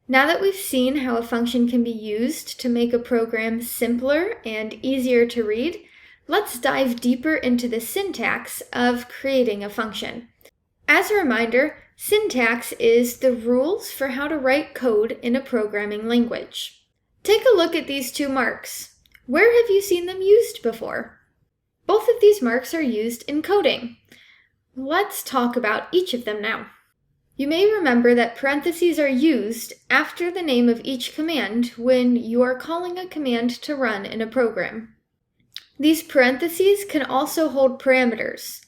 Now that we've seen how a function can be used to make a program simpler and easier to read, let's dive deeper into the syntax of creating a function. As a reminder, syntax is the rules for how to write code in a programming language. Take a look at these two marks. Where have you seen them used before? Both of these marks are used in coding. Let's talk about each of them now. You may remember that parentheses are used after the name of each command when you are calling a command to run in a program. These parentheses can also hold parameters.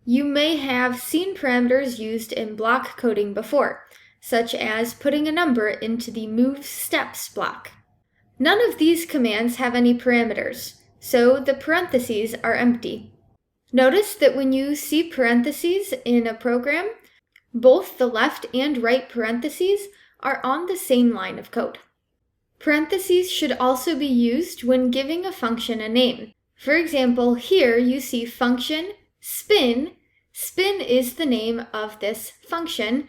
You may have seen parameters used in block coding before, such as putting a number into the move steps block. None of these commands have any parameters, so the parentheses are empty. Notice that when you see parentheses in a program, both the left and right parentheses are on the same line of code. Parentheses should also be used when giving a function a name. For example, here you see function spin. Spin is the name of this function,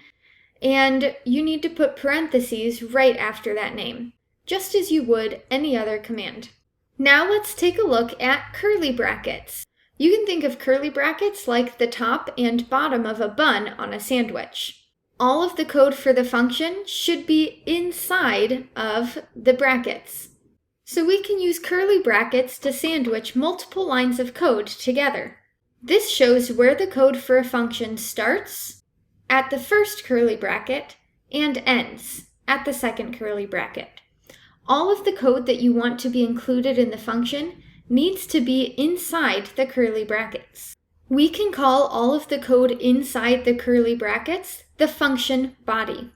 and you need to put parentheses right after that name, just as you would any other command. Now let's take a look at curly brackets. You can think of curly brackets like the top and bottom of a bun on a sandwich. All of the code for the function should be inside of the brackets. So we can use curly brackets to sandwich multiple lines of code together. This shows where the code for a function starts at the first curly bracket and ends at the second curly bracket. All of the code that you want to be included in the function needs to be inside the curly brackets. We can call all of the code inside the curly brackets the function body.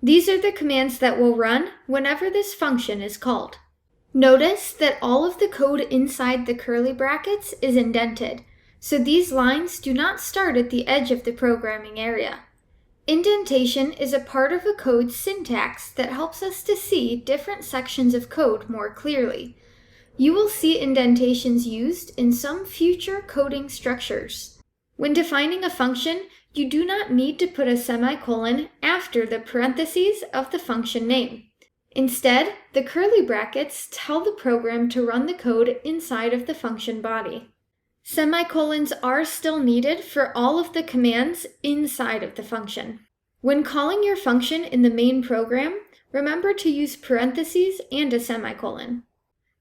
These are the commands that will run whenever this function is called. Notice that all of the code inside the curly brackets is indented, so these lines do not start at the edge of the programming area. Indentation is a part of a code's syntax that helps us to see different sections of code more clearly. You will see indentations used in some future coding structures. When defining a function, you do not need to put a semicolon after the parentheses of the function name. Instead, the curly brackets tell the program to run the code inside of the function body. Semicolons are still needed for all of the commands inside of the function. When calling your function in the main program, remember to use parentheses and a semicolon.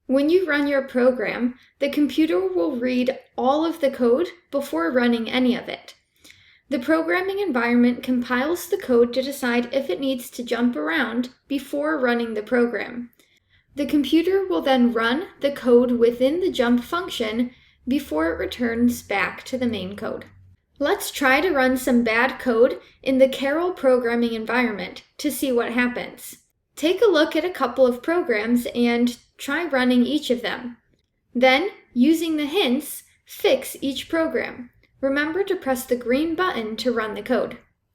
When you run your program, the computer will read all of the code before running any of it. The programming environment compiles the code to decide if it needs to jump around before running the program. The computer will then run the code within the jump function before it returns back to the main code. Let's try to run some bad code in the Karel programming environment to see what happens. Take a look at a couple of programs and try running each of them. Then, using the hints, fix each program. Remember to press the green button to run the code.